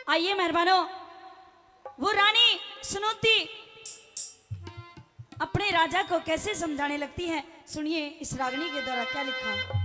आइए मेहरबानों, वो रानी सुनोती अपने राजा को कैसे समझाने लगती है। सुनिए इस रागनी के द्वारा क्या लिखा।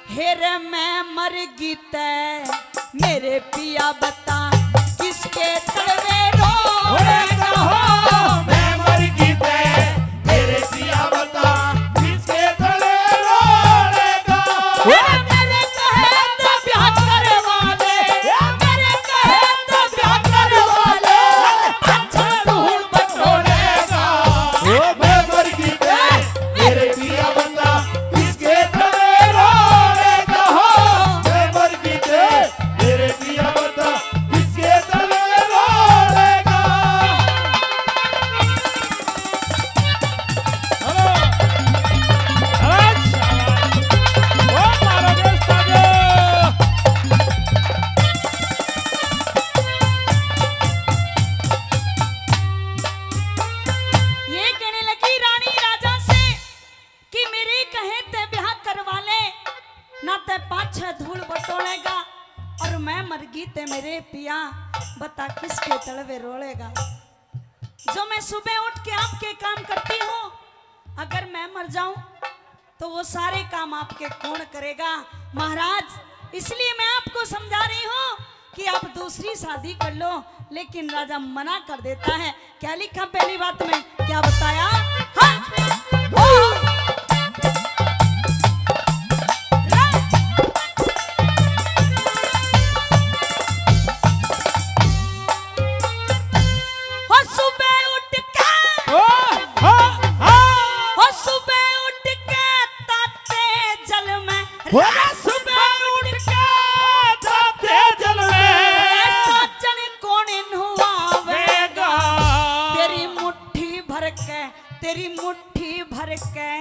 हेर मैं मर गीते मेरे पिया बता किसके तलवे रोएगा हो। मैं मर गीते मेरे पिया बता किसके तलवे रोएगा। मेरे कहे तो ब्याह करे वाले, मेरे कहे तो ब्याह करे वाले अच्छा धूल बटोरेगा। मैं मर गीते मेरे पिया बता किसके तलवे रोएगा। मैं मर गीते मेरे पिया बता किसके तलवे रोएगा। ये कहने लगी रानी राजा से कि मेरे कहे ते ब्याह करवा ले, ना ते पाछे धूल बटोलेगा और मैं मर गई ते मेरे पिया बता किसके तलवे रोलेगा। जो मैं सुबह उठ के आपके काम करती हूँ, अगर मैं मर जाऊं तो वो सारे काम आपके कौन करेगा। महाराज, इसलिए मैं आपको समझा रही हूँ कि आप दूसरी शादी कर लो, लेकिन राजा मना कर देता है। क्या लिखा पहली बात में, क्या बताया? हाँ! तेरी मुट्ठी भर के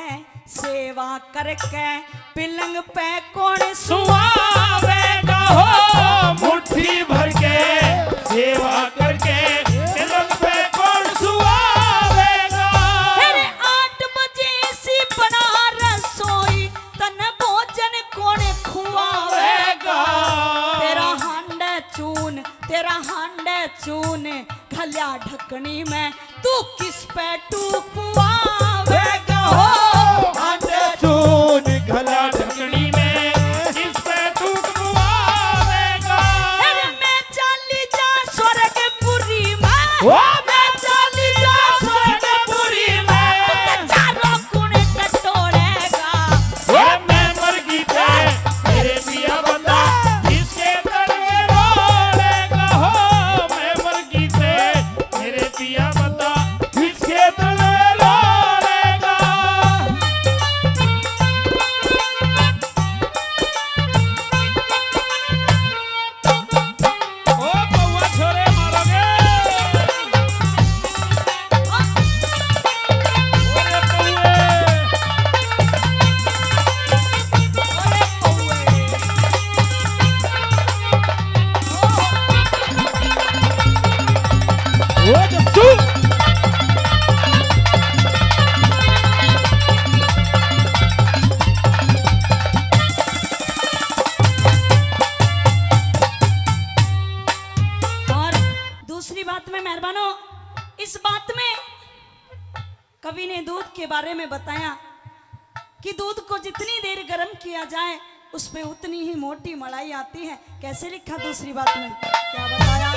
सेवा करके पिलंग पे कौन सुआवेगा हो। मुट्ठी भर के सेवा करके पिलंग पे कौन सुआवेगा। तेरे 8 बजे सी बना रसोई तन भोजन कौन खुआवेगा। तेरा हांडे चून खलिया ढकनी में तू किस पे टूपवावेगा हो। हांडे चून खलिया ढकनी में किस पे टूपवावेगा। अरे मैं चली जा स्वर्गपुरी में, मैं चली जा स्वर्गपुरी में, तो चारों कोने टटोलेगा। मैं मर गीते मेरे पिया बता किसके तलवे रोएगा हो। मैं मर गीते मेरे पिया बता किसके तलवे रोएगा। ओ कौवा छोरे मारोगे। ओरे कौवे। ओ जस्सू। और दूसरी बात में मेहरबानों, इस बात में कवि ने दूध के बारे में बताया कि दूध को जितनी देर गर्म किया जाए उस पे उतनी ही मोटी मलाई आती है। कैसे लिखा दूसरी बात में, क्या बताया?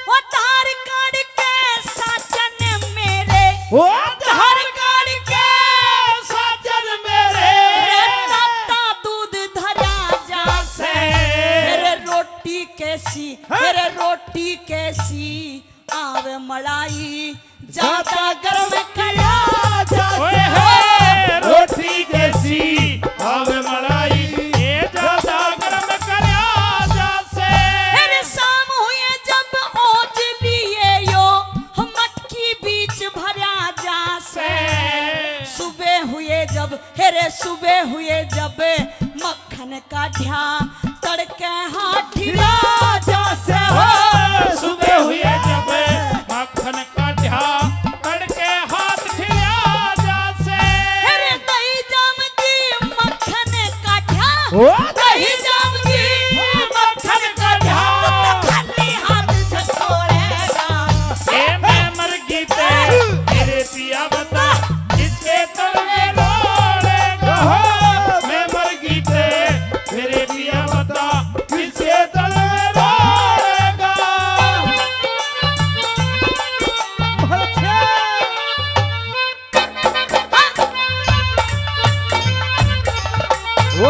वो धार काट के साजन मेरे, ओ धार कैसी तेरे रोटी कैसी आवे मलाई ज्यादा गर्म करा ओए हे रोटी कैसी आवे मलाई ये ज्यादा गर्म करया जासे फिर शाम हुए जब ओज लिए यो मक्खी बीच भरा जासे सुबह हुए जब हेरे सुबह हुए जब मक्खन का ढ्या तड़के हाथी राजा से हो सुबह हुए जब मक्खन का ढ्या तड़के हाथ खिला जासे हेरे दही जाम की मक्खन का ढ्या दही जाम की मक्खन का ढ्या तो खाली हाथ से छोड़ेगा ए मैं मर गई ते मेरे पिया बता किसके तल में रोलेगा हो मैं मर गई ते मेरे पिया बता किसके तल में रोलेगा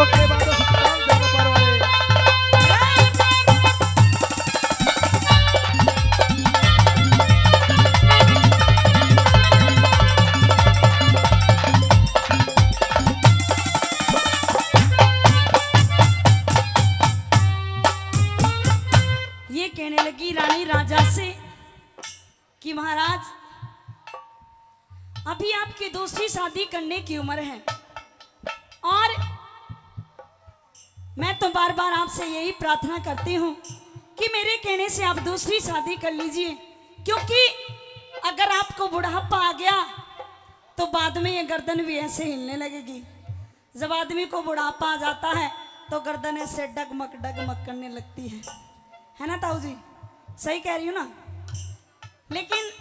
ओके बाबा सुल्तान जगह पर वाले ये कहने लगी रानी राजा से कि महाराज अभी आपकी दूसरी शादी करने की उम्र है और मैं तो बार बार आपसे यही प्रार्थना करती हूँ कि मेरे कहने से आप दूसरी शादी कर लीजिए क्योंकि अगर आपको बुढ़ापा आ गया तो बाद में ये गर्दन भी ऐसे हिलने लगेगी। जब आदमी को बुढ़ापा आ जाता है तो गर्दन ऐसे डगमग करने लगती है ना ताऊ जी? सही कह रही हूँ ना? लेकिन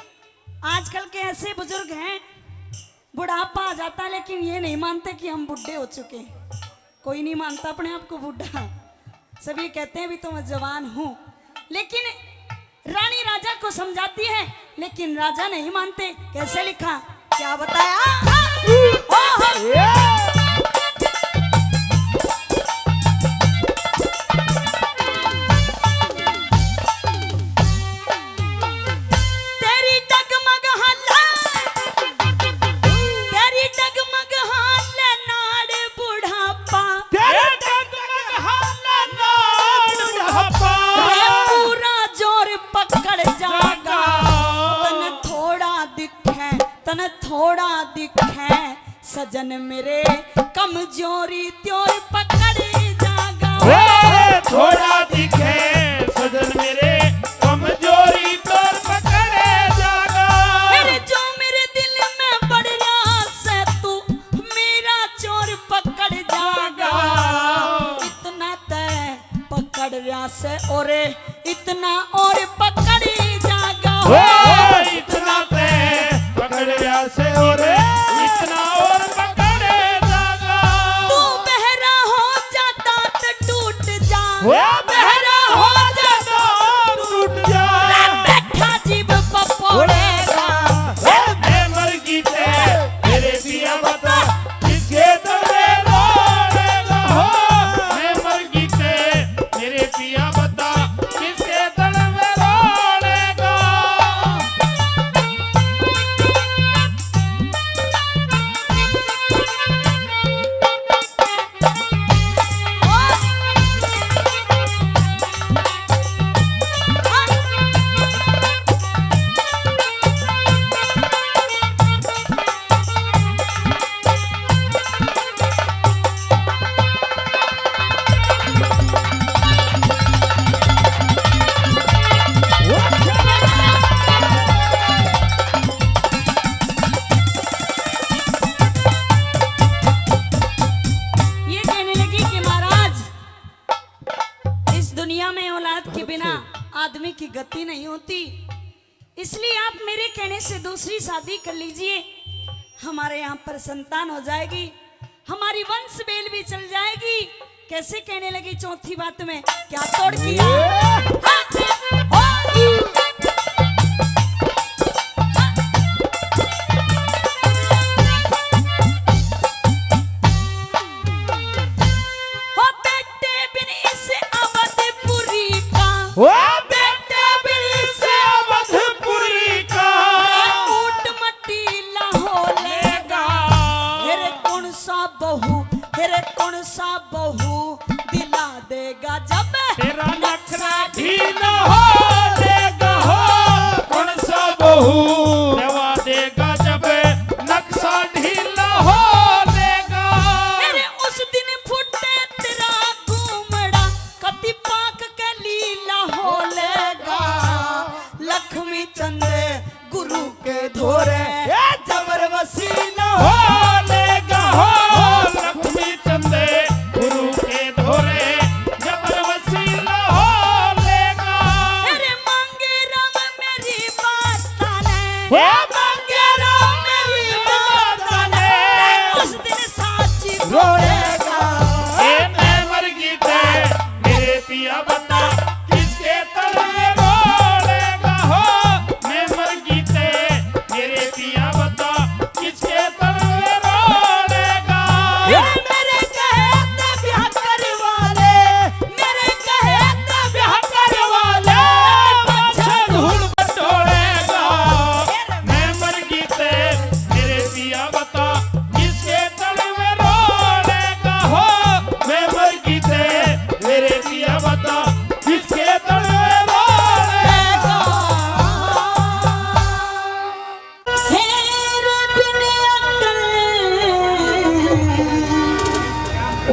आजकल के ऐसे बुजुर्ग हैं बुढ़ापा आ जाता है लेकिन ये नहीं मानते कि हम बुढ़े हो चुके हैं। कोई नहीं मानता अपने आप को बुढ़ा, सभी कहते हैं भी तो मैं जवान हूँ। लेकिन रानी राजा को समझाती है लेकिन राजा नहीं मानते। कैसे लिखा, क्या बताया? थोड़ा दिखे सजन मेरे कमजोरी त्योर पकड़ जागा। थोड़ा दिखे सजन मेरे कमजोरी त्योर पकड़ जागा। मेरे जो मेरे दिल में बढ़ रहा से तू मेरा चोर पकड़ जागा। इतना तय पकड़ रहा से और इतना और पकड़ जागा। इतना तय पकड़ से और इतना और पकड़े जागा। तू बहरा हो जाता तो टूट जा। बहरा हो जाता टूट जा। बैठा जीव पपोड़ेगा। मैं मर गई ते मेरे पिया बता किसके तले रोलेगा हो। मैं मर गई ते मेरे पिया बता किसके तले में रोलेगा। आदमी की गति नहीं होती, इसलिए आप मेरे कहने से दूसरी शादी कर लीजिए। हमारे यहाँ पर संतान हो जाएगी, हमारी वंश बेल भी चल जाएगी। कैसे कहने लगी चौथी बात में, क्या तोड़ किया? ओ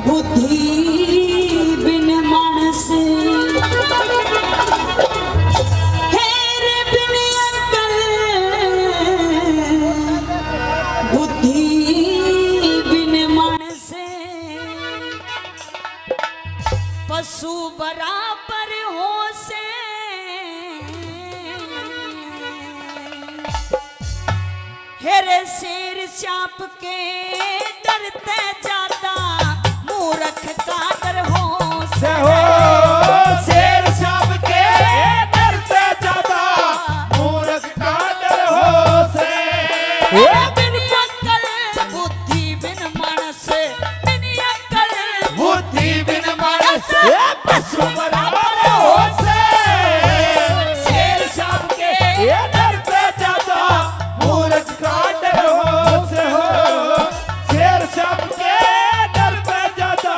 बुद्धि बिन मानस हेरे बिन अक्ल बुद्धि बिन मानस पशु बराबर हो से हेरे शेर चाप के डरते ज्यादा मूर्ख का डर हो से हो शेर सांप के डरते ज्यादा मूर्ख का डर हो से बिन अक्ल बुद्धि बिन मानस बिन अक्ल बुद्धि बिन मानस पशु बराबर हो से शेर सांप के डरते ज्यादा मूर्ख का डर हो से हो शेर सांप के डरते ज्यादा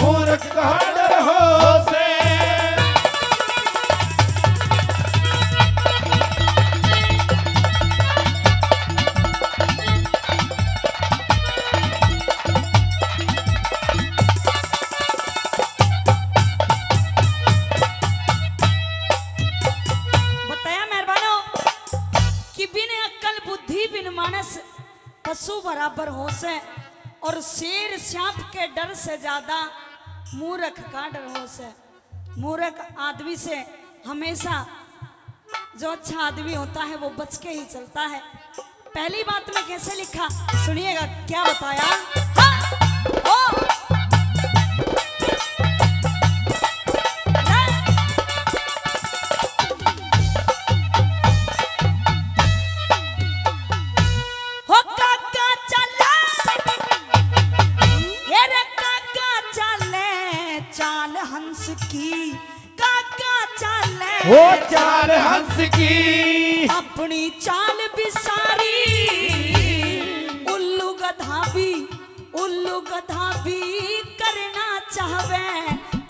मूर्ख का डर हो से बताया मेहरबानों कि बिन अक्ल बुद्धि बिन मानस पशु बराबर होश है और शेर सांप के डर से ज्यादा मूर्ख का डर होश है। मूर्ख आदमी से हमेशा जो अच्छा आदमी होता है वो बच के ही चलता है। पहली बात में कैसे लिखा सुनिएगा क्या बताया। हाँ, ओ, हो काका चले ये रे काका चले चाल हंस की काका चले वो चाल हंस की अपनी चाल बिसारी उल्लू गधा भी करना चाहवे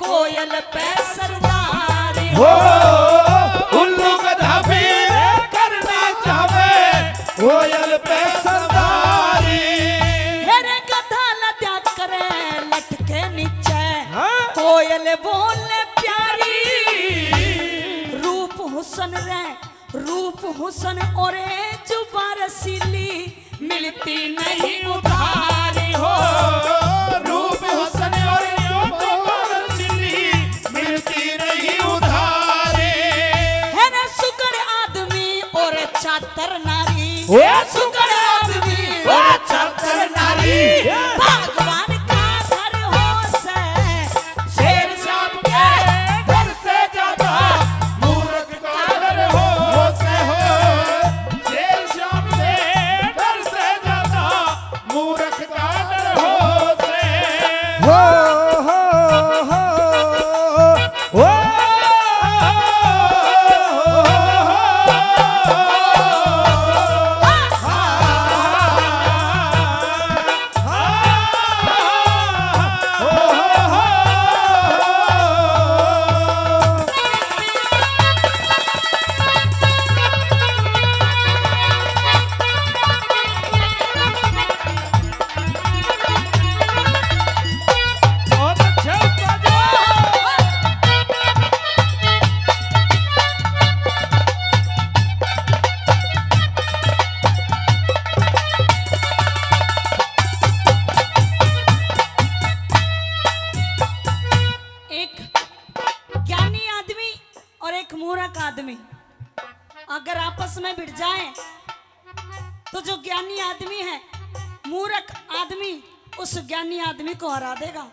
कोयल पे सरदारी हो उल्लू गधा भी करना चाहे कोयल पे सरदारी हेरे गधा लद्या करे लटके नीचे कोयल बोले प्यारी रूप हुसन और जुबा रसीली मिलती नहीं उधारी हो रूप हुस्न और जुबा रसीली मिलती नहीं उधारी है ना सुगड़ आदमी और चातर नारी वो सुगड़ आदमी और चातर नारी भगवान का घर हो से शेर सांप के डर से ज्यादा मूर्ख का डर हो से हो शेर सांप के डर से ज्यादा मूर्ख का डर हो से हो बहुत अच्छा उस्ताद एक ज्ञानी आदमी और एक मूर्ख आदमी अगर आपस में भिड़ जाएं तो जो ज्ञानी आदमी है मूर्ख आदमी उस ज्ञानी आदमी को हरा देगा।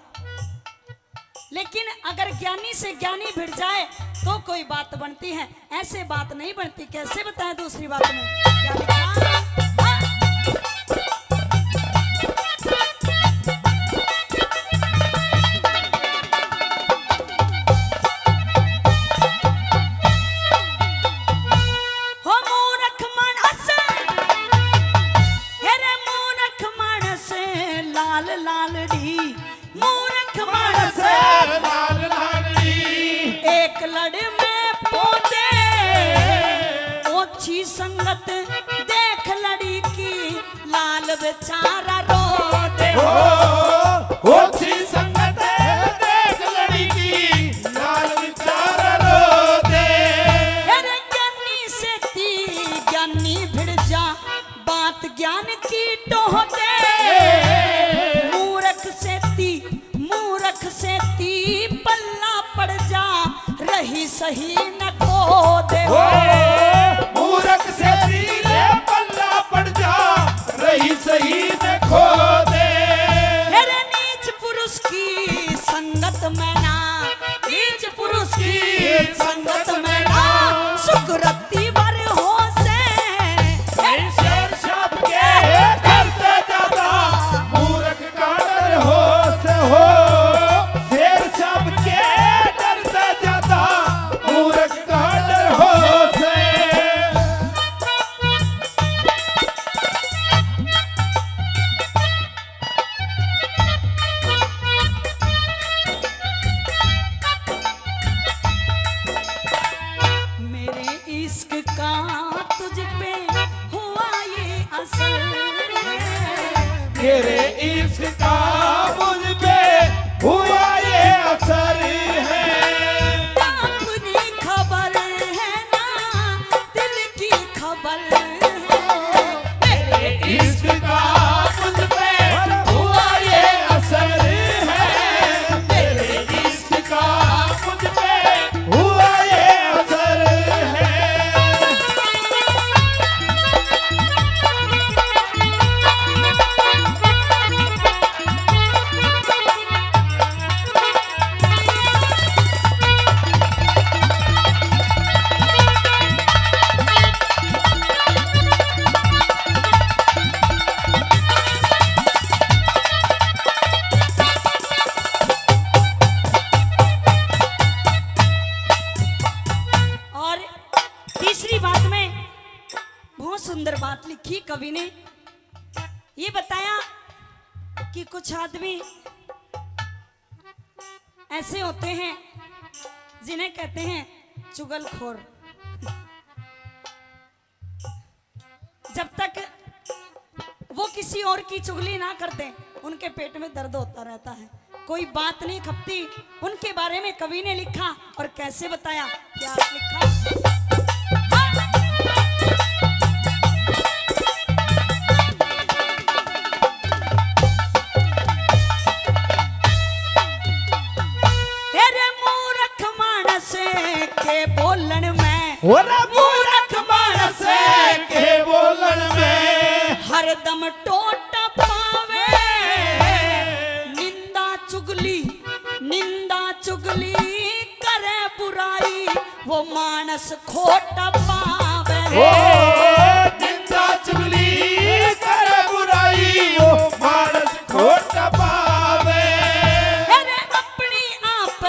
लेकिन अगर ज्ञानी से ज्ञानी भिड़ जाए तो कोई बात बनती है, ऐसे बात नहीं बनती। कैसे बताएं दूसरी बात में क्या लिखा? हाँ। हो मूर्ख मानस हेरे मूर्ख मानस लाल लालड़ी मूर्ख मानस लाल लाली एक लड़ में पौधे ओछी संगत देख लड़ी की लाल बेचारा रोते हो ओछी संग सही न खो दे हो। मूर्ख से धीरे पल्ला पड़ जा, रही सही न खो दे। मेरे नीच पुरुष की संगत में ना, नीच पुरुष की संगत में ना, सुकृति वर हो से। शेर शाप के डरते ज्यादा, मूर्ख का डर हो से हो। शेर शाप के डरते ज्यादा, मूर्ख का डर हो से। मेरे इश्क का तुझ पे हुआ ये असर, तेरे इश्क का मुझ पे हुआ ये असर है। अपनी खबर है ना, दिल की खबर है। तेरे इश्क का मुझ पे हुआ ये असर है। तेरे इश्क का मुझ पे हुआ ये असर है। और तीसरी बात में बहुत सुंदर बात लिखी कवि ने, ये बताया कि कुछ आदमी ऐसे होते हैं जिन्हें कहते हैं चुगलखोर। जब तक वो किसी और की चुगली ना करते उनके पेट में दर्द होता रहता है, कोई बात नहीं खपती। उनके बारे में कवि ने लिखा और कैसे बताया, क्या लिखा। तेरे मूर्ख मानस के बोलन में, मूर्ख मानस के बोलन में हरदम टोट पावे। निंदा चुगली करे बुराई, वो मानस खोट पावे। निंदा चुगली करे बुराई, वो मानस खोट पावे। अरे अपनी आप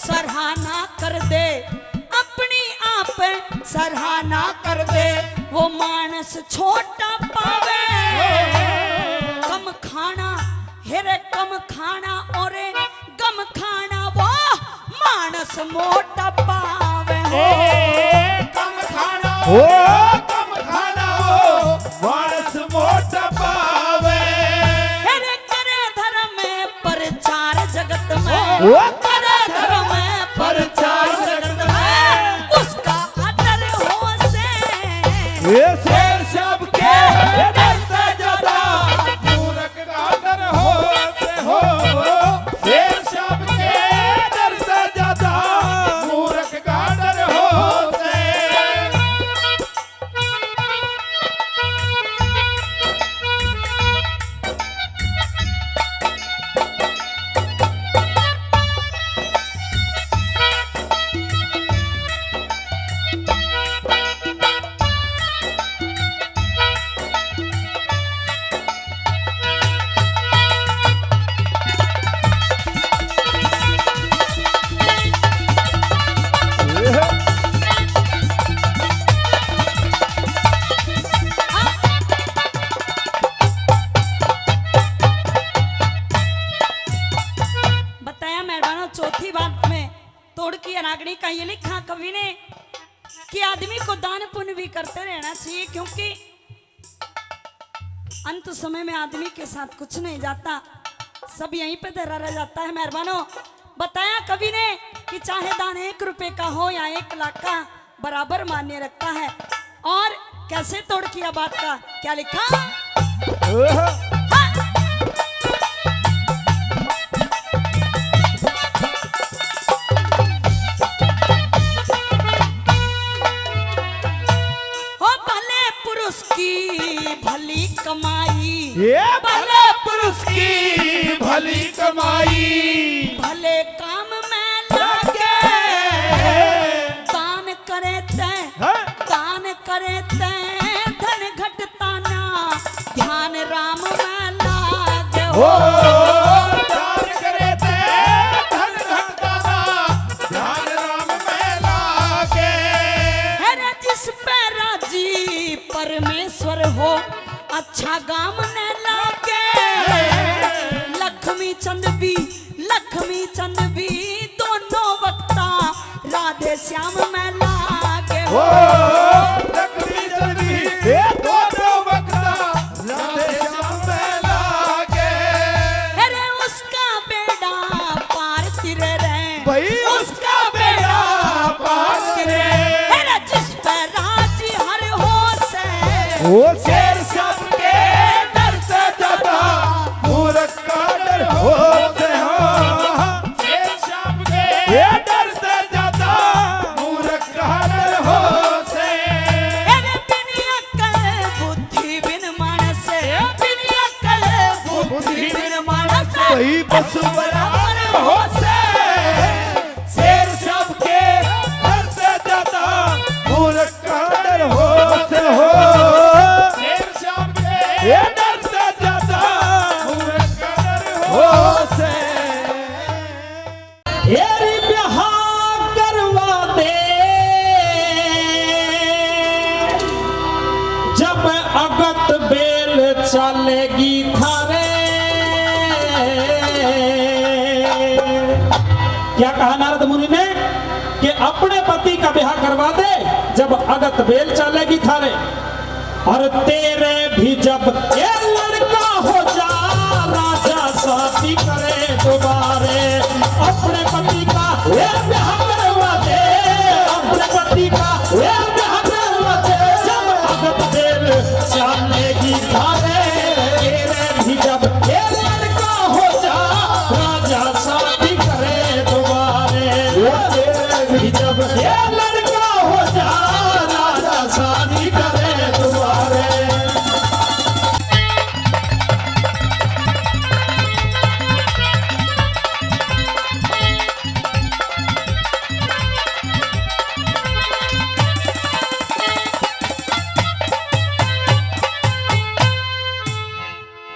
सराहना कर दे, अपनी आप सराहना कर दे, वो मानस छोटा पावे। कम खाना हेरे कम खाना और गम खाना, वो मानस मोटा पावे। कम खाना कम खाना हो, मानस मोटा पावे। हेरे करे धर्म में प्रचार जगत में, करे धर्म में प्रचार जगत में, उसका आदर हो से। शेर शाप के डरते ज्यादा, मूर्ख का डर हो से हो। शेर शाप के डरते ज्यादा, मूर्ख का डर हो से। बताया मेहरबानों, चौथी बात में तोड़ की अनागड़ी का ये लिखा कवि ने कि आदमी को दान पुण्य भी करते रहना चाहिए, क्योंकि अंत समय में आदमी के साथ कुछ नहीं जाता, सब यहीं पे धरा रह जाता है। मेहरबानों, बताया कवि ने कि चाहे दान 1 रुपए का हो या 1 लाख का, बराबर मान्य रखता है। और कैसे तोड़ किया बात का, क्या लिखा। ये भले पुरुष की भली कमाई भले काम में लागे दान करे ते धन घटता ना ध्यान राम में लागे हो दान करे ते धन घटता ना ध्यान राम में लागे है जिस पे राजी परमेश्वर हो अच्छा गाम ने लागे लक्ष्मी चंद भी दोनों वक्ता राधे श्याम में लागे हो लक्ष्मी चंदी दोनों वक्ता राधे श्याम में लागे अरे उसका बेड़ा पार तिरे रे भाई उसका बेड़ा पार करे अरे जिस पे राजी हर हो से वो शेर सबके डर से ज्यादा मूर्ख का डर हो से हो शेर सबके डर से ज्यादा मूर्ख का डर हो से अरे बिन अक्ल बुद्धि बिन मानस भाई बस बराबर हो से शेर सबके डर से ज्यादा मूर्ख का डर हो से हो शेर सबके डर से ज्यादा मूर्ख का डर हो से हेरी ब्याह करवा दे जब अगत बेल चलेगी थारे क्या कहा नारद मुनि ने कि अपने पति का ब्याह करवा दे जब अगत बेल चलेगी थारे और तेरे भी जब ये लड़का हो जा राजा शादी करे दोबारे अपने पति का ये ब्याह करवा दे अपने पति का ये ब्याह करवा दे जब अगत बेल चलेगी थारे तेरे भी जब ये लड़का हो जा राजा शादी करे दोबारे तेरे भी जब ये लड़का हो जा राजा शादी करे दोबारे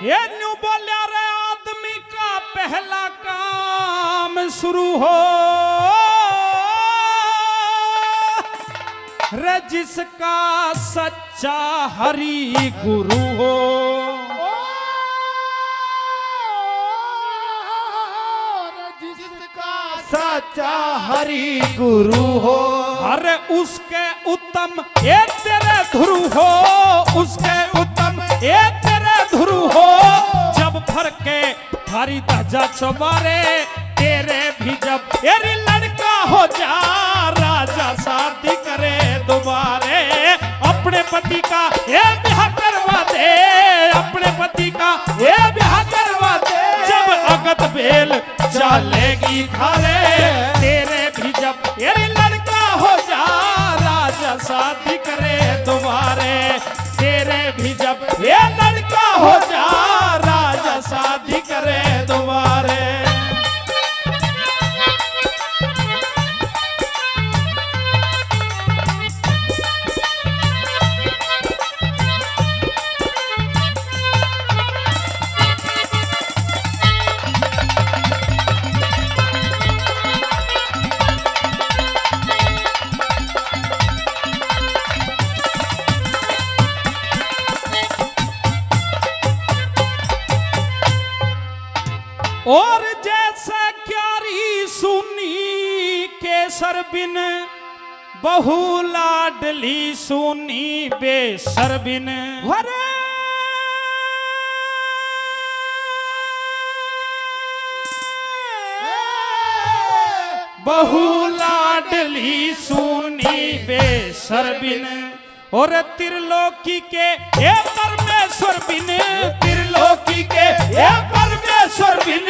ये न्यू बोलिया रे आदमी का पहला काम शुरू हो रे जिसका सच्चा हरि गुरु हो जिसका सच्चा हरि गुरु हो अरे उसके उत्तम ये तेरे ध्रुव हो उसके उत्तम ये तेरे ध्रुव हो जब फरके थारी ध्वजा चबारे तेरे भी जब तेरी लड़का हो जा राजा शादी करे दोबारे अपने पति का ये ब्याह करवा दे अपने पति का ये ब्याह करवा दे जब अगत बेल चलेगी थारे तेरे भी जब तेरी लड़का हो जा राजा शादी करे दोबारे तेरे भी जब ये लड़का हो जा राजा शादी करे दोबारे और जैसे क्यारी सुनी केसर बिन बहु लाडली सुनी बेसर बिन बहु लाडली सुनी बेसर बिन और त्रिलोकी के ये परमेश्वर बिन त्रिलोकी के ये परमेश्वर बिन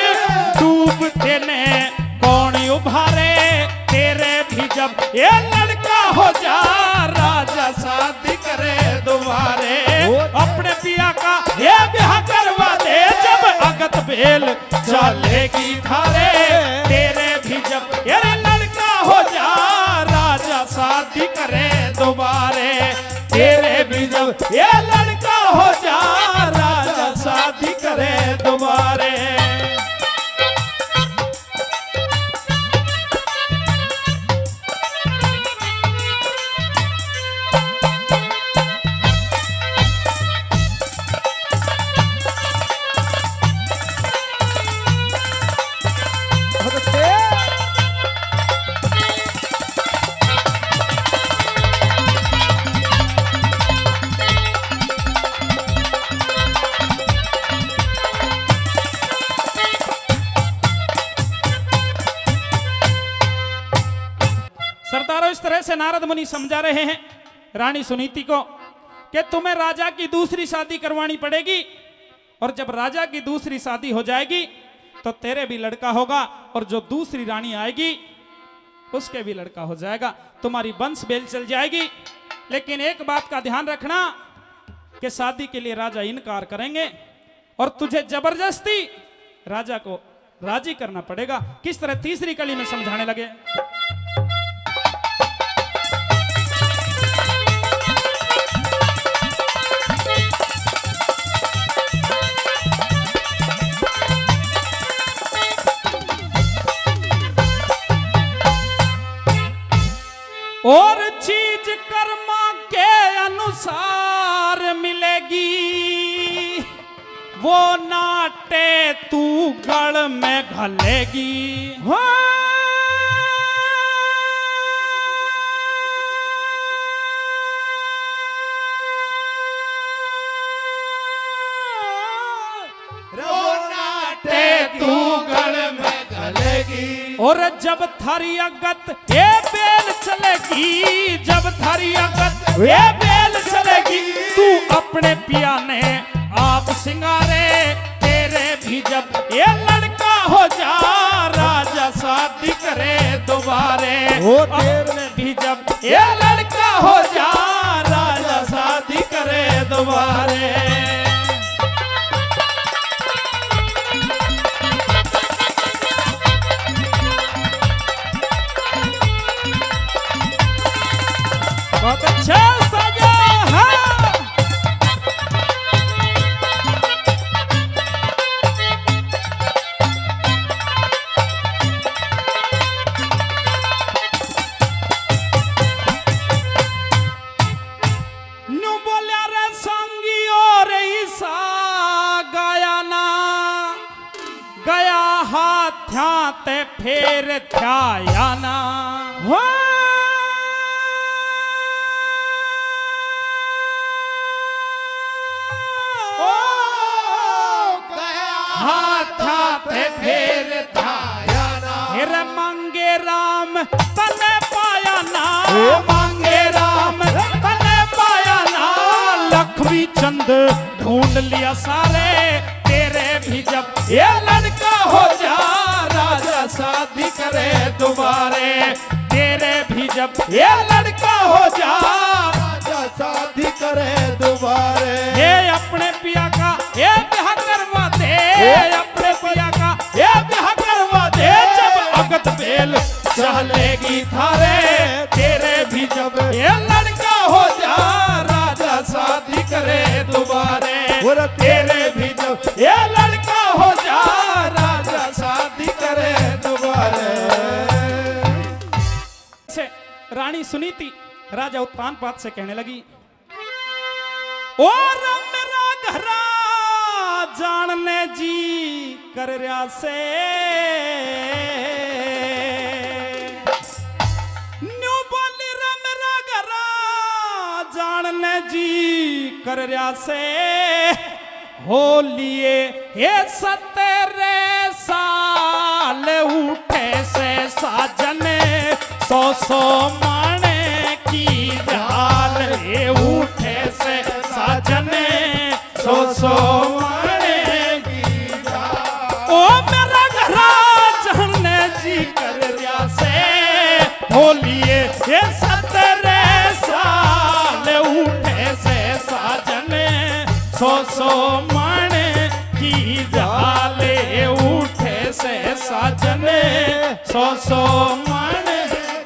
डूबते ने कौन उभारे तेरे भी जब ये लड़का हो जा राजा शादी करे दोबारे अपने पिया का ये ब्याह कर अगत बेल चलेगी थारे तेरे भी जब अरे लड़का हो जा राजा शादी करे दोबारे तेरे भी जब ये लड़का हो जा राजा शादी करे दोबारे। बहुत अच्छे। सरदारों, इस तरह से नारद मुनि समझा रहे हैं रानी सुनीति को कि तुम्हें राजा की दूसरी शादी करवानी पड़ेगी और जब राजा की दूसरी शादी हो जाएगी तो तेरे भी लड़का होगा और जो दूसरी रानी आएगी उसके भी लड़का हो जाएगा, तुम्हारी वंश बेल चल जाएगी। लेकिन एक बात का ध्यान रखना कि शादी के लिए राजा इनकार करेंगे और तुझे जबरदस्ती राजा को राजी करना पड़ेगा। किस तरह तीसरी कली में समझाने लगे। और चीज कर्मा के अनुसार मिलेगी वो नाटे तू गढ़ में घलेगी। तू गढ़ में घलेगी और जब थारी अगत ये बेल चलेगी जब थारी अगत ये बेल चलेगी तू अपने पिया ने आप सिंगारे तेरे भी जब ये लड़का हो जा राजा शादी करे दोबारे अपने भी जब ये लड़का हो जा राजा शादी करे दोबारे। बहुत अच्छा साजा है। न्यू बोलिया रे संगी और ईसा गया ना गया हाथ ते फेर थ्याया ना हो फेर फिर मांगे राम तने पाया ना मांगे राम तने पाया ना लक्ष्मी चंद ढूंढ लिया सारे तेरे भी जब ये लड़का हो जा राजा शादी करे दोबारे तेरे भी जब ये लड़का हो जा राजा शादी करे दोबारे। ये अपने पिया का ये ब्याह करवा दे अपने पिया का ये ब्याह करवा दे जब अगत बेल चलेगी थारे तेरे भी जब ये लड़का हो जा राजा शादी करे दोबारे तेरे भी जब ये लड़का हो जा राजा शादी करे दोबारे। रानी सुनीति राजा उत्तानपाद से कहने लगी और मेरा घरा जानने जी कर रहा से न्यू बोली रा मेरा घरा जानने जी कर रहा से हो लिए ये 17 साल उठे से साजन 100 माने की जाल ये उठे से साजन 100 माने की जाल ओ मेरा घरा जानने जी कर रहा से बोलिए ये 17 साल उठे से साजन 100 माने की जाल सौ सौ मन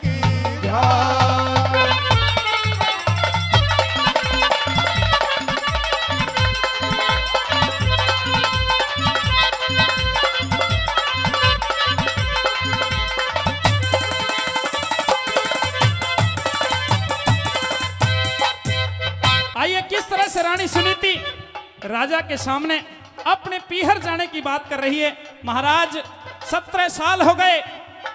की झाल। आइए किस तरह से रानी सुनीति राजा के सामने अपने पीहर जाने की बात कर रही है। महाराज 17 साल हो गए,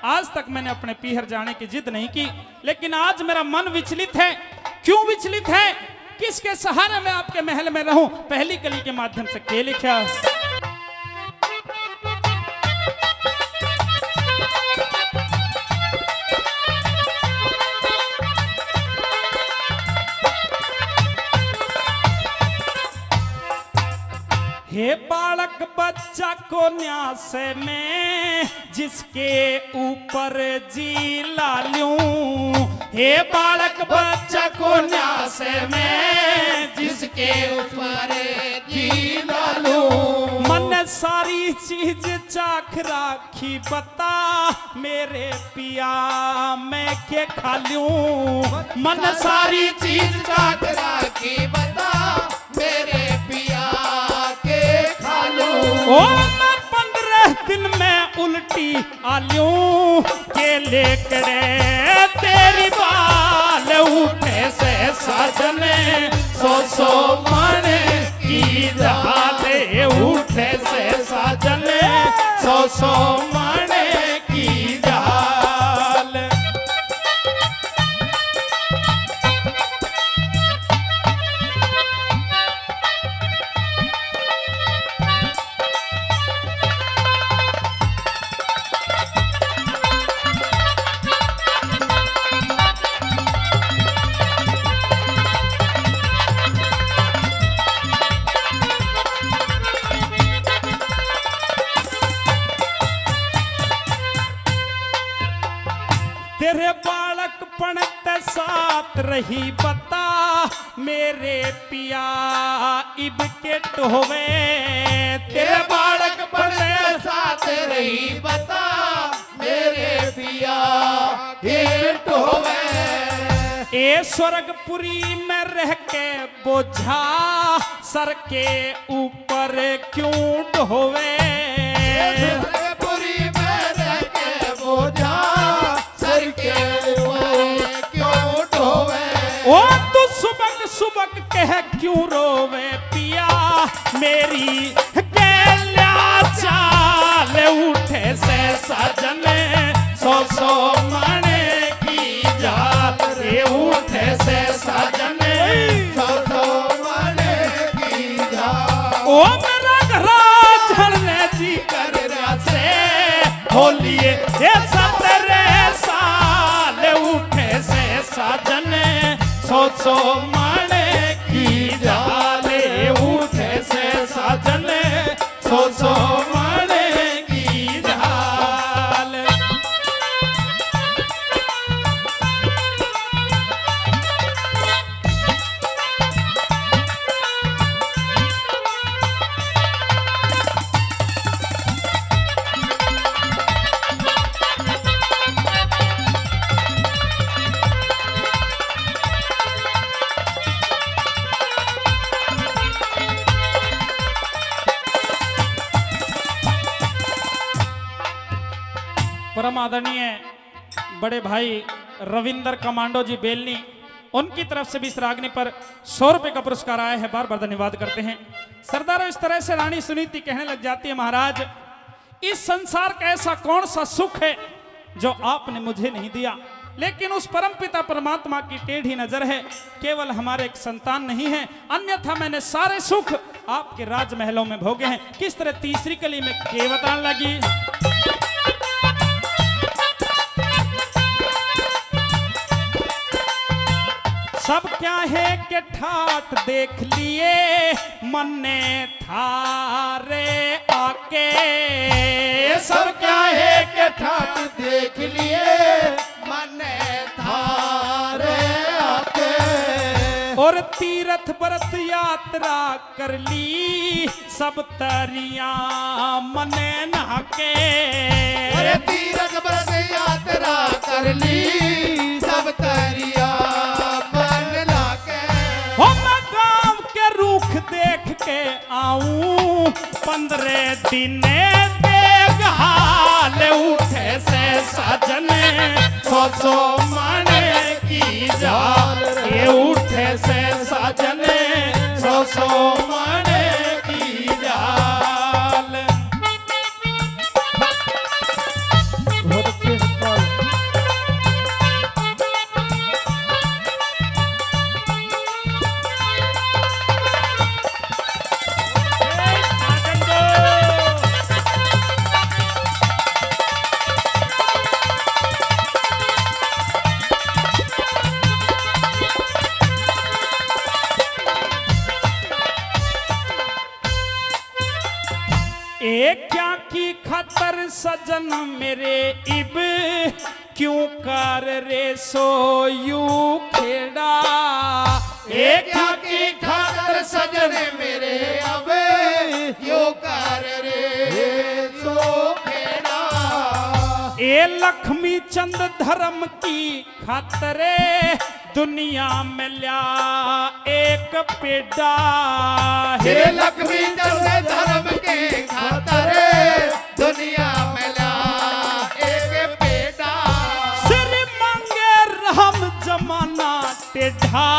आज तक मैंने अपने पीहर जाने की जिद नहीं की, लेकिन आज मेरा मन विचलित है। क्यों विचलित है? किसके सहारे मैं आपके महल में रहूं? पहली कली के माध्यम से के लिखा। हे बालक बच्चा को न्यास में जिसके ऊपर जी लालूं। हे बालक बच्चा को न्यास में जिसके ऊपर जी लालूं। मन सारी चीज चाख राखी बता मेरे पिया मैं के खा लूं। मन सारी चीज चाख राखी बता मेरे पिया ओ मैं 15 दिन में उल्टी आलूं के लेकड़े तेरी बाल उठे से साजने सौ सौ मन की झाले उठे से साजने सौ सौ मन की झाल। तेरे बालक पणत साथ रही बता मेरे पिया इब के टोवे। तेरे बालक पणत साथ रही बता मेरे पिया के टोवे। ए स्वर्गपुरी में रह के बोझा सर के ऊपर क्यों ढोवे। स्वर्गपुरी में रह के बोझा क्यों ढोवे। ओ तू सुबक सुबक कह क्यों रोवे पिया मेरी गैल्या चाल उठे से साजने सौ सौ मणे की झाल रे उठे से साजने सौ सौ मणे की झाल। ओ मेरा घराज झड़ने जी कर से होलिए ये 17 साल उठे से साजने सौ सौ मणे की झाले उठे से साजने सौ सौ मणे की झाल। परम आदरणीय बड़े भाई रविंदर कमांडो जी बेलनी, उनकी तरफ से भी इस रागनी पर 100 रुपए का पुरस्कार आया है। बार बार धन्यवाद करते हैं। सरदारों, इस तरह से रानी सुनीति कहने लग जाती है, महाराज इस संसार का ऐसा कौन सा सुख है जो आपने मुझे नहीं दिया, लेकिन उस परमपिता परमात्मा की टेढ़ी नजर है, केवल हमारे एक संतान नहीं है, अन्यथा मैंने सारे सुख आपके राजमहलों में भोगे हैं। किस तरह तीसरी कली में के बताने लगी। सब क्या है कि ठाठ देख लिए मन ने थारे आके। सब क्या है कि ठाठ देख लिए मन ने थारे आके। और तीरथ व्रत यात्रा कर ली सब तरिया मने नहाके। अरे तीरथ व्रत यात्रा कर ली सब तरिया मन लाके। हो मैं गांव के रुख देख के आऊं 15 दिन देख हाल उठे से सजन 100 मने की जाल ये उठे से सजन 100 मने की जाल। बहुत अच्छे सवाल। एक क्या की खतर सजन मेरे इब क्यों कर रे सोयू खेड़ा। एक क्या की खातर सजन मेरे अब यो कर रे सो खेड़ा। ए लक्ष्मी चंद धर्म की खातरे दुनिया में ल्या एक पेड़ा। हे लक्ष्मी चंद धर्म के खातर दुनिया में ला एक बेटा। सिर मांगे राम जमाना टेढ़ा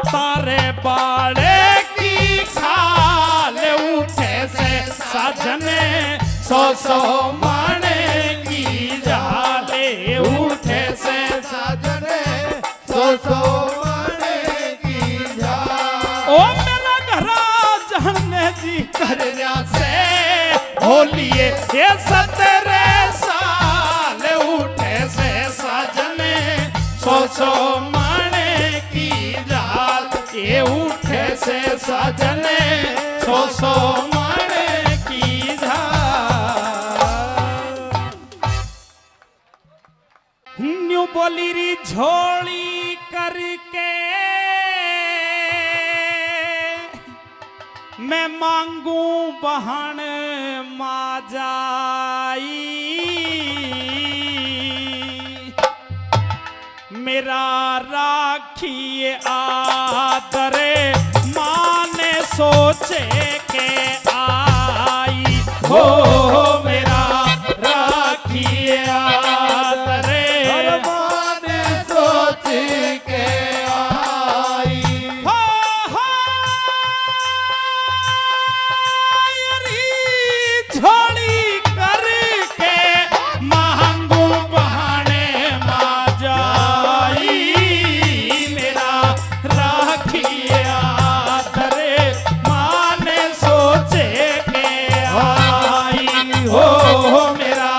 तारे बाड़े की खाल उठे से सजने 100 माने की जाले उठे से सजने 100 मने की जा। ओ मेरा घरा जहने जी कर से होलिए ये 17 साल उठे से सजने 100 माने की जाल ये उठे से सजने 100 माने की जाल। न्यू बोली री झोली करके मैं मांगू बहन माजाई। मेरा राखिए आदरे माने सोचे के आई हो मेरा राखिए आदरे माने सोच के आई। हो री झोली करके मांगू बहाने माजाई। मेरा राखिए आदरे माने सोचे के आई हो मेरा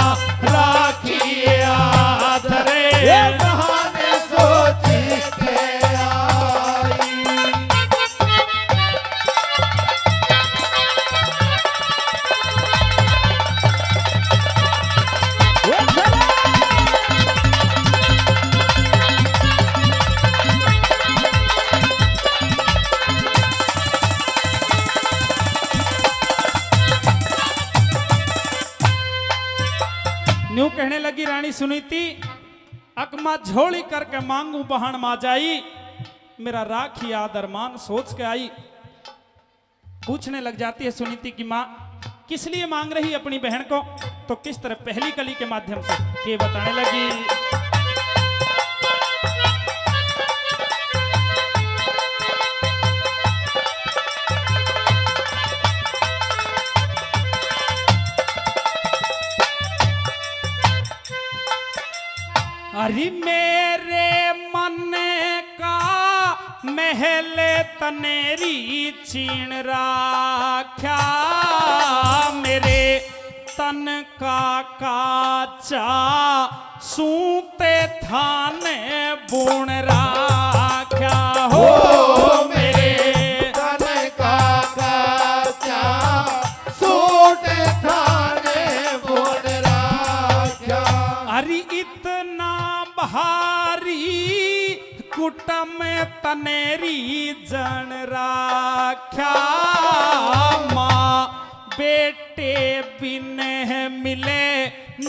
राखिए आदरे। बहाने सोच के आई। न्यू कहने लगी रानी सुनीति अकमा झोली करके मांगू बहन माजाई। मेरा राखी आदर मान सोच के आई। पूछने लग जाती है सुनीति की माँ किस लिए मांग रही अपनी बहन को। तो किस तरह पहली कली के माध्यम से ये बताने लगी। अरे मेरे मन का महल तनेरी चीन राख्या। मेरे तन का काचा सूते थाने बुन राख्या हो मेरे तन का काचा सूट थाने बोल राख्या। अरे इतना भारी कूट में तनेरी जन राख्या माँ बेटे बिन मिले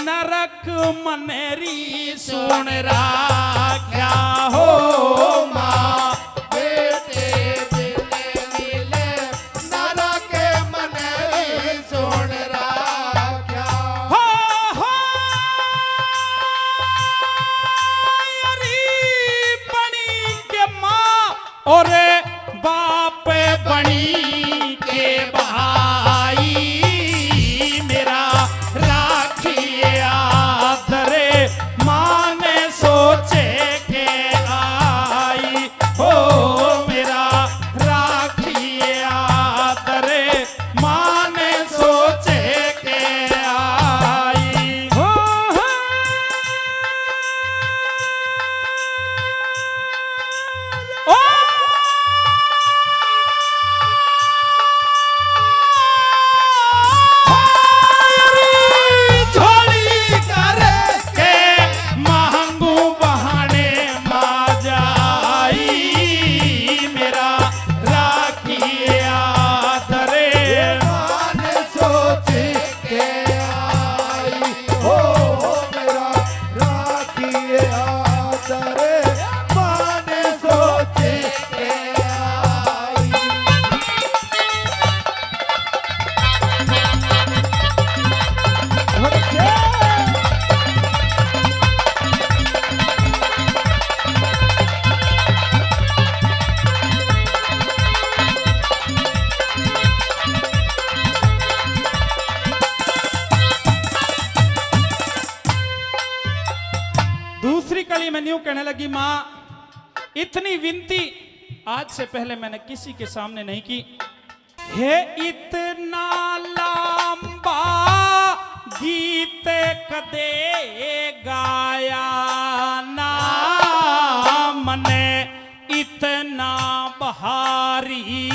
नरक मनेरी सुन राख्या हो माँ बेटे बिने मिले नरक मनेरी सुन राख्या हो अरे बनी के माँ और बाप बनी के भाई मेरा राखी आदरे माँ ने सोचे के आई हो मेरा राखी आदरे माँ ने सोचे के आई हो ओ झोली कर के महंगू बहाने मा जाई मेरा राखी आदरे मान सोच के आई हो मेरा राखी आदरे मान सोच के आई दूसरी कड़ी में न्यू कहने लगी माँ इतनी विनती आज से पहले मैंने किसी के सामने नहीं की है इतना लंबा गीत कदे गाया ना मने इतना बहारी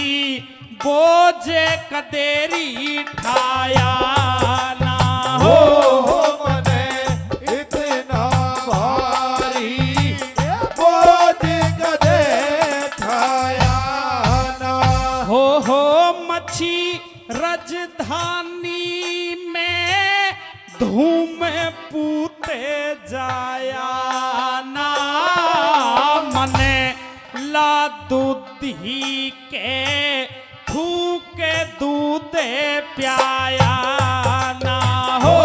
बोझे कदेरी ठाया ना हो मने इतना भारी बोझ कदे ठाया ना हो मच्छी राजधानी में धूम पूते जाया ना मने ला दूधी के फूके दूधे प्याया ना हो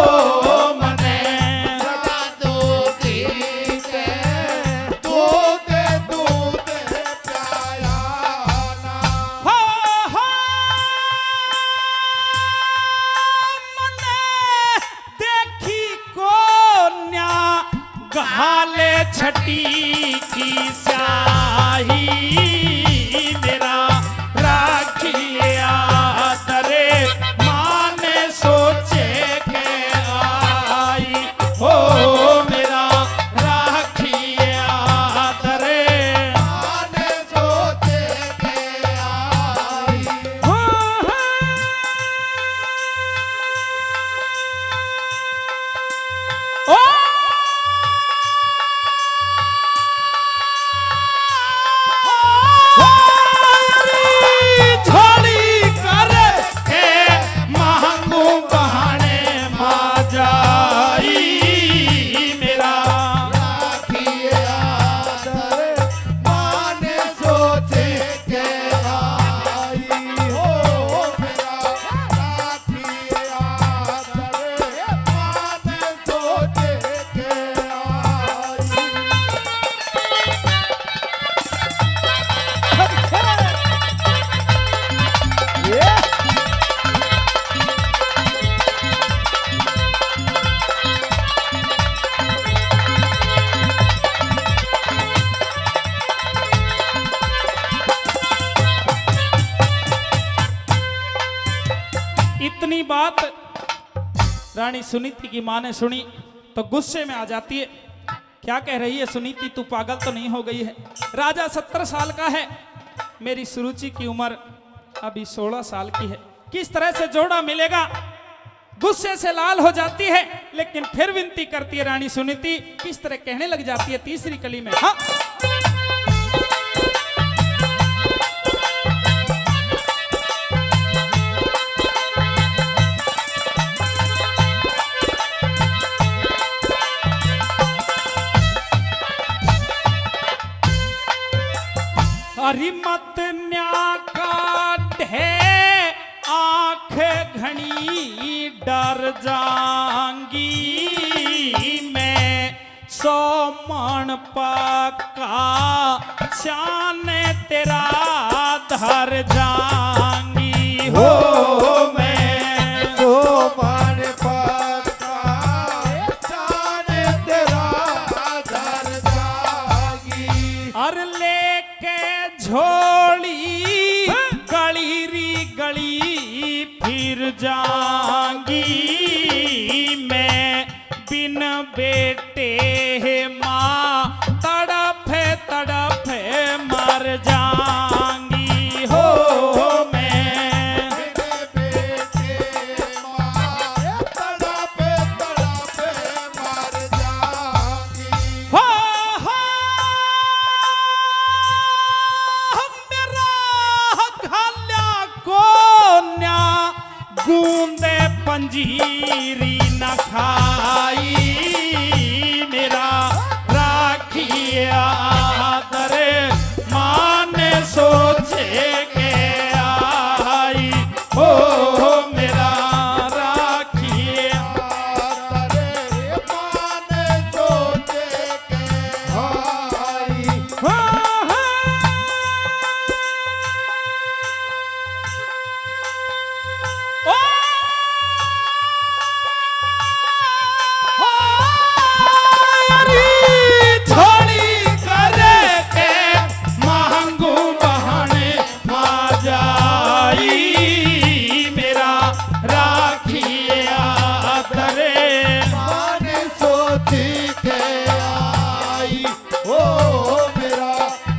मने सदा दूधी के दूध दूध प्याया ना हो मने देखी कोन्या गहाले छटी की स्याही मेरा राखी आदरे माँ ने सोचे के आई हो मेरा राखी आदरे मान सोच के आई हो ओ झोली कर के महंगू बहाने मा जाई मेरा राखी आदरे मान सोच के आई हो मेरा राखी आदरे मान सोच के आई इतनी बात रानी सुनीति की माँ ने सुनी तो गुस्से में आ जाती है। क्या कह रही है सुनीति, तू पागल तो नहीं हो गई है? राजा 17 साल का है, मेरी सुरुचि की उम्र अभी 16 साल की है, किस तरह से जोड़ा मिलेगा? गुस्से से लाल हो जाती है, लेकिन फिर विनती करती है रानी सुनीति। किस तरह कहने लग जाती है तीसरी कली में, हाँ डर जाऊंगी मैं 100 मन पक्का शान तेरा धर जाऊंगी हो मैं तो मान पक्का शान तेरा धर जागी। और लेके झोली गली री गली फिर जाऊंगी मैं बिन बेटे माँ तड़फ तड़फ मर जाऊंगी हो मैं मेरे बेटे माँ तड़प तड़प मर जागी। हो मेरा घाल्या कोन्या गूंदे पंजीरी न खाई मेरा राखिया आदर मान सोचे के आई हो मेरा राखिया रे मान सोचे के आई। छोड़ी करे के महंगू बहने मा जाई मेरा राखिया दरे मान सोची के आई ओ मेरा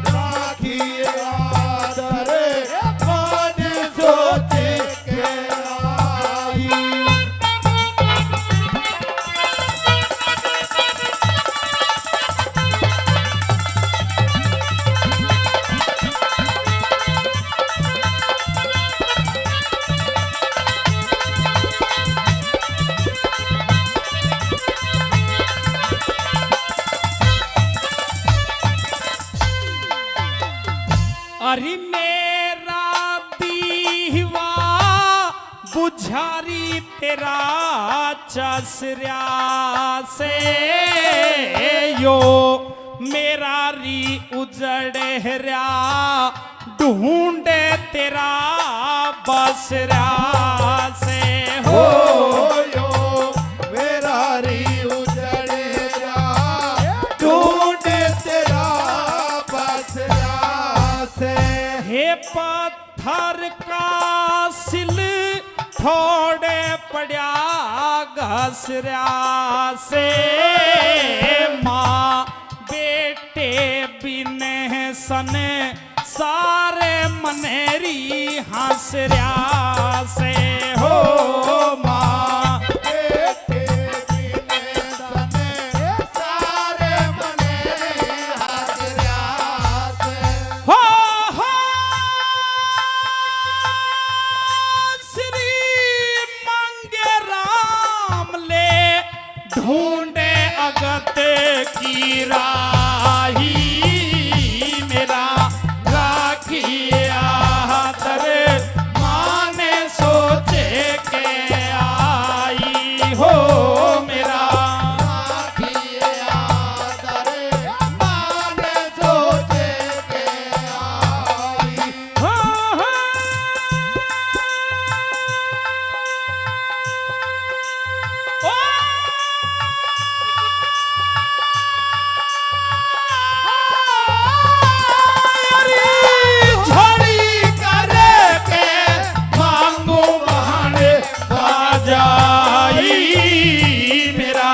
राखी आदर मान सोची के आई। अरे मेरा दीवा बुझारी तेरा चसरिया से यो मेरा री उजड़ रहा ढूंढे तेरा बसरा से हो यो मेरा री उजड़े ढूंढ तेरा बसरा से। हे पत्थर का सिल थोड़े पड़ा घसरा से माँ बेटे बिन सन सारे मनेरी हंसरा से हो माँ बेटे बिने सने सारे मने हाजरा से। हो श्री मंगे राम ले ढूंढे अगत की राही मेरा राखिया दर माने सोचे के आई हो मेरा राखी आदर मान सोचे के आई। झोली करे के मांगू बहाने बाजाई मेरा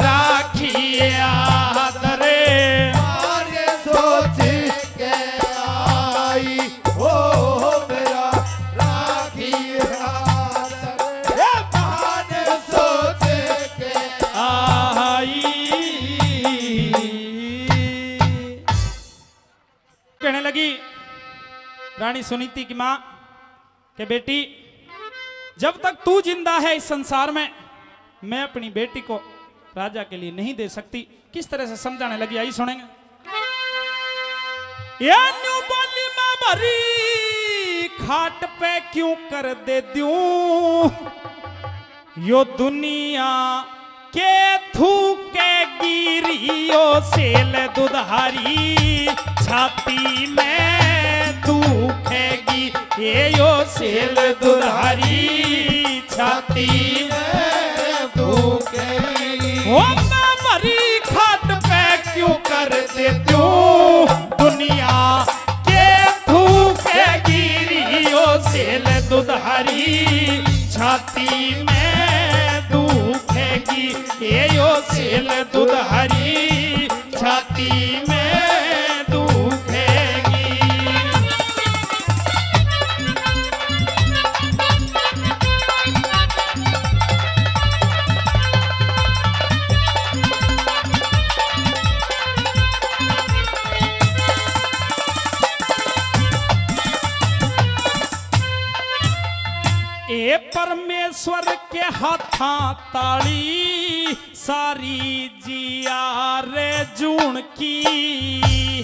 राखिया दरे मान सोचे के आई ओ मेरा राखी आदर मान सोचे के आई। कहने लगी रानी सुनीति की माँ के बेटी जब तक तू जिंदा है इस संसार में मैं अपनी बेटी को राजा के लिए नहीं दे सकती। किस तरह से समझाने लगी आई सुनेंगे। या न्यू बोली मैं भरी खाट पे क्यों कर दे दूं यो दुनिया के थूके गिरियो सेल दुधारी छाती में दुखेगी ये यो सेल दुधारी छाती में दुखेगी। ओ मैं मरी खाट पे क्यों कर देती हूँ दुनिया के थूके गिरियो सेल दुधारी छाती में दुखेगी ये यो सेल दुधारी छाती में दुखेगी। ए परमेश्वर के हाथा ताली सारी जिया रे जून की।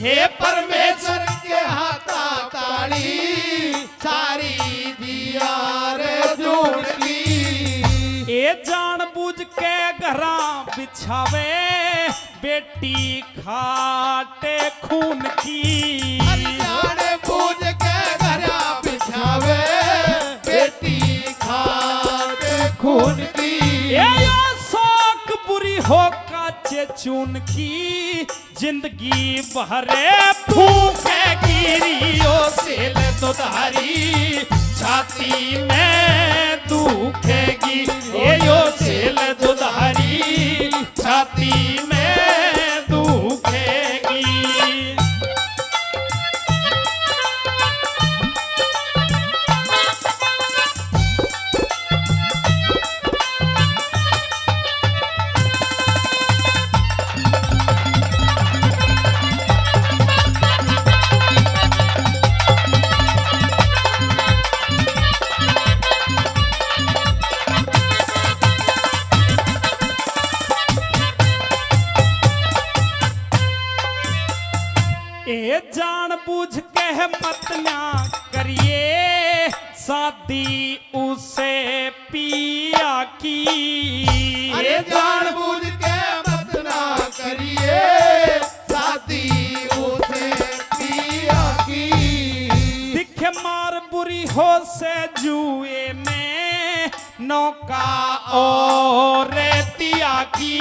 हे परमेश्वर के हाथा ताली सारी दिया रे जोड़ की। ए जान बूझ के घरा बिछावे बेटी खाटे खून की। जाने बूझ के घरा बिछावे बेटी खाते खून की। ए यो शौक बुरी हो काचे चून की जिंदगी बहरे फूके गिरियो सेल दुधारी छाती में दुखेगी ये यो सेल दुधारी छाती में दुखेगी। ए जान बूझ के मत ना करिए शादी उसे पिया की। अरे जान बूझ के मत ना करिए शादी उसे पिया की। दिखे मार बुरी हो से जुए में नौका और रेतिया की।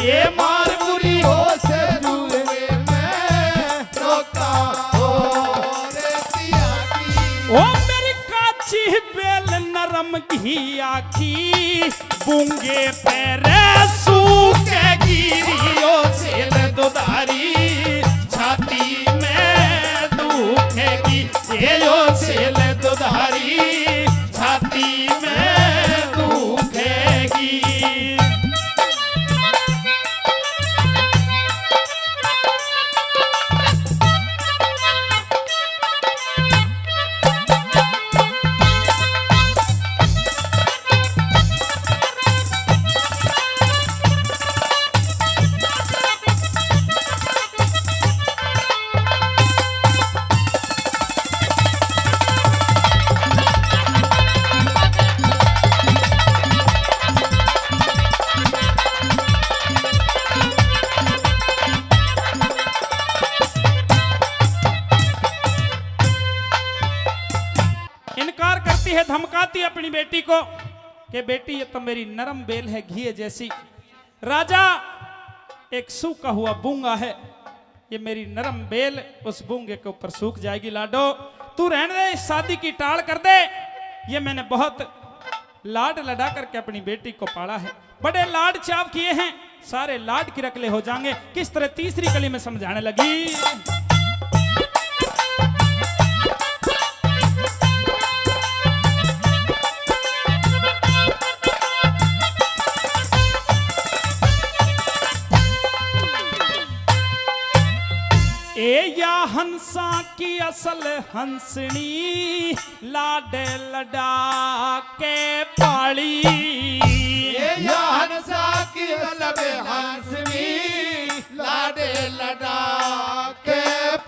ये मार बुरी हो से जुए में नौका और रेतिया की। ओ मेरी काची बेल नरम घिया की बूंगे पैरे सूखे गिरियो सेल दुधारी छाती में दुखेगी ये यो सेल दुधारी छाती में दुखेगी। इनकार करती है धमकाती अपनी बेटी को कि बेटी ये तो मेरी नरम बेल है घी जैसी। राजा एक सूखा हुआ बूंगा है ये मेरी नरम बेल उस बूंगे के ऊपर सूख जाएगी। लाडो तू रहने दे इस शादी की टाल कर दे। ये मैंने बहुत लाड लड़ा करके अपनी बेटी को पाला है बड़े लाड चाव किए हैं सारे लाड की रकले हो जाएंगे। किस तरह तीसरी कली में समझाने लगी। ए या हंसा की असल हंसनी लाडे लडा के पाली। या हंसा की लब हंसनी लाडे लडा के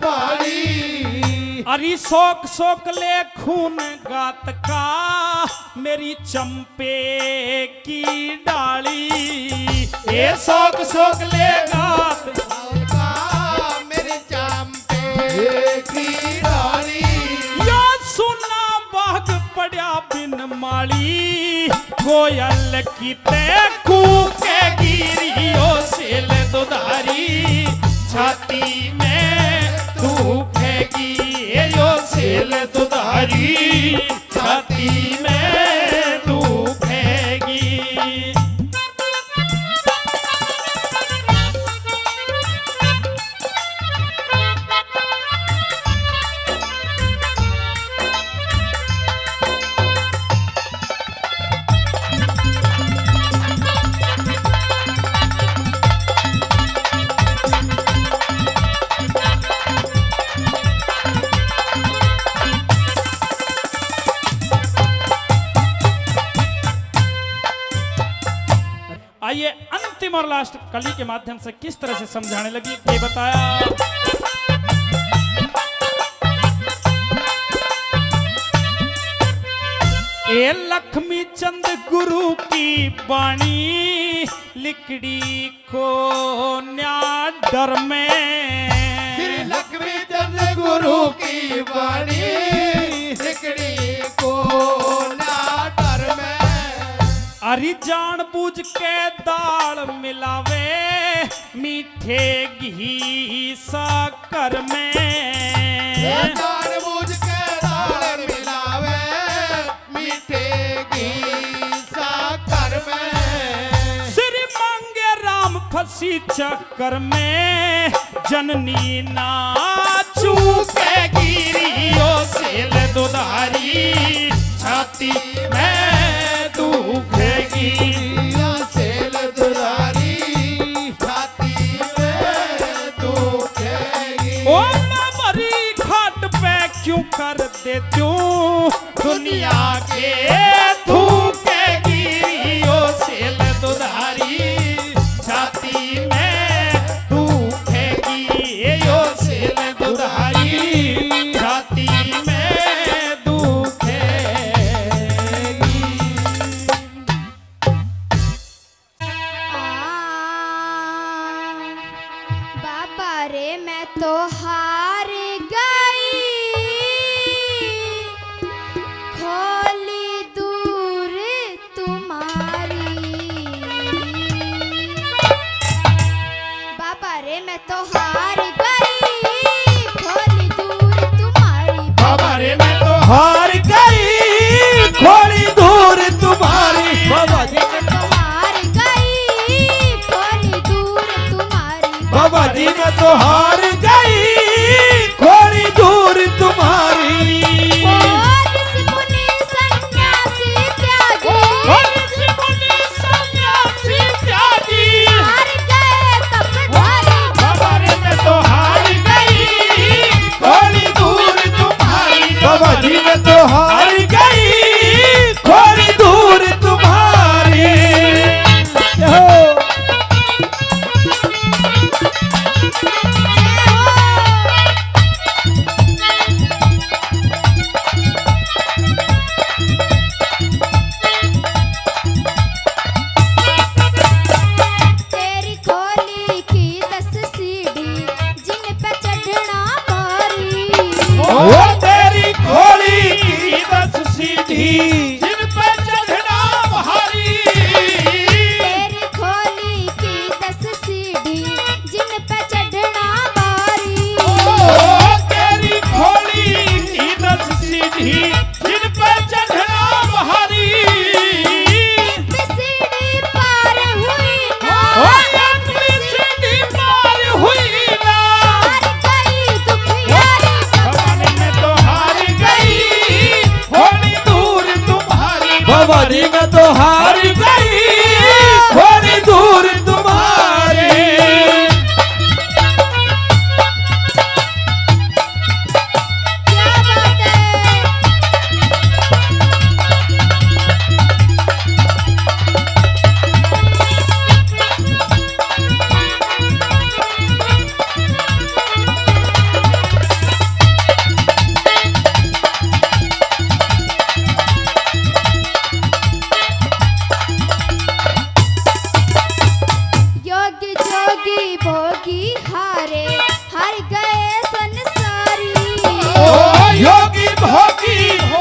पाली। और अरे शोक शोक ले खून गात का मेरी चंपे की डाली, ये शोक शोक ले गात मेरे चंपे की डाली, या सुना बाग पड़ा बिन माली, कोयल की ते कूके गिरियो सेल दुधारी, छाती में दुखेगी यो सेल दुधारी, छाती में दुखेगी। आइए अंतिम और लास्ट कली के माध्यम से किस तरह से समझाने लगी ये बताया। ए लक्ष्मी चंद गुरु की बाणी लिकड़ी को न्या डर में, श्री लक्ष्मी चंद गुरु की वाणी सिकड़ी को ना डर में, अरे जान बूझ के दाल मिलावे मीठे घी साकर में, जानबूझ के दाल मिलावे मीठे घी साकर में, श्री मांगे राम फंसी चक्कर में, जननी नाचू के गिरियो सेल दुधारी, छाती में दुखेगी सेल दुधारी, छाती में दुखेगी, ओ मैं मरी घाट पे क्यों कर देती हूँ दुनिया के थूके गिरियो सेल दुधारी, छाती में दुखेगी यो सेल दुधारी, छाती में दुखेगी। बाबा रे मैं तो हार गई, खोली दूर तुम्हारी, बाबा रे मैं तो हार गई, खोली दूर तुम्हारी, बाबा रे मैं तो हार गई थोड़ी दूर तुम्हारी, बाबा जी मैं तो हार गई, खोली दूर तुम्हारी, बाबा जी मैं तो हार गई थोड़ी दूर तुम्हारी, और ऋषि मुनि सन्यासी त्यागी, हार गए तपधारी, बाबा रे मैं तो हार गई थोड़ी दूर तुम्हारी, बाबा जी मैं तो हार गई थोड़ी दूर तुम्हारी। जय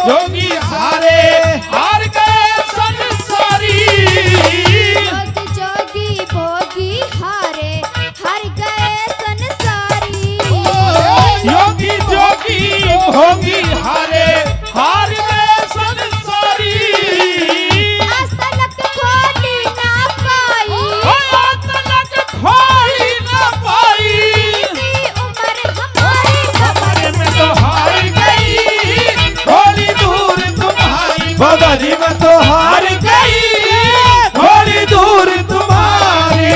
जोगी हारे हार गए संसारी जोगी जोगी भोगी हारे हार गए संसारी योगी जोगी भोगी हारे हार गए संसारी आज तलक खोली ना पाई आज तलक खोई न पाई इतनी उम्र हमारी खबर में तो हार गई थोड़ी दूर तुम्हारी बाबा जी में तो हार गई थोड़ी दूर तुम्हारी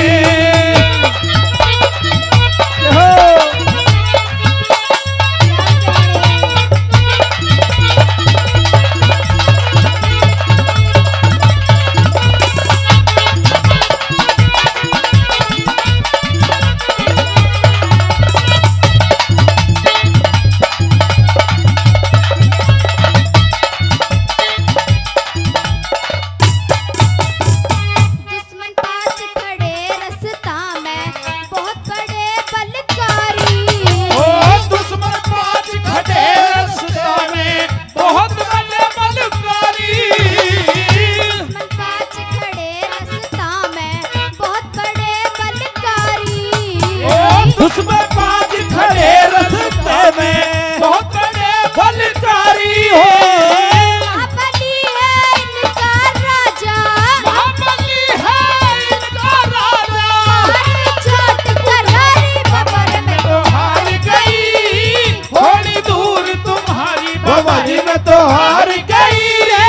दुश्मन पास खड़े रास्ता में बहुत बड़े बलकारी ओ दुश्मन पाँच खड़े रास्ता में बहुत बड़े बलकारी दुश्मन पास खड़े रास्ता में बहुत बड़े बलकारी उसमें पाँच खड़े रास्ते में बहुत बड़े बलकारी हो महाबली है इनका राजा महाबली है इनका राजा हमारी छोट करारी बबर में तो हार गई थोड़ी दूर तुम्हारी बाबा जी में तो हार गई रे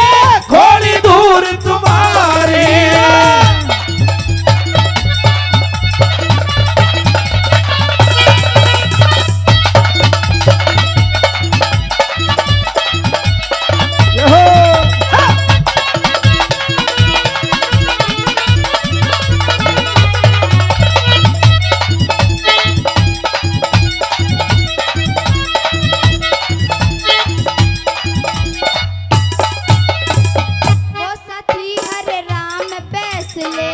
थोड़ी दूर तुम्हारी वो साथी हरे राम बैसले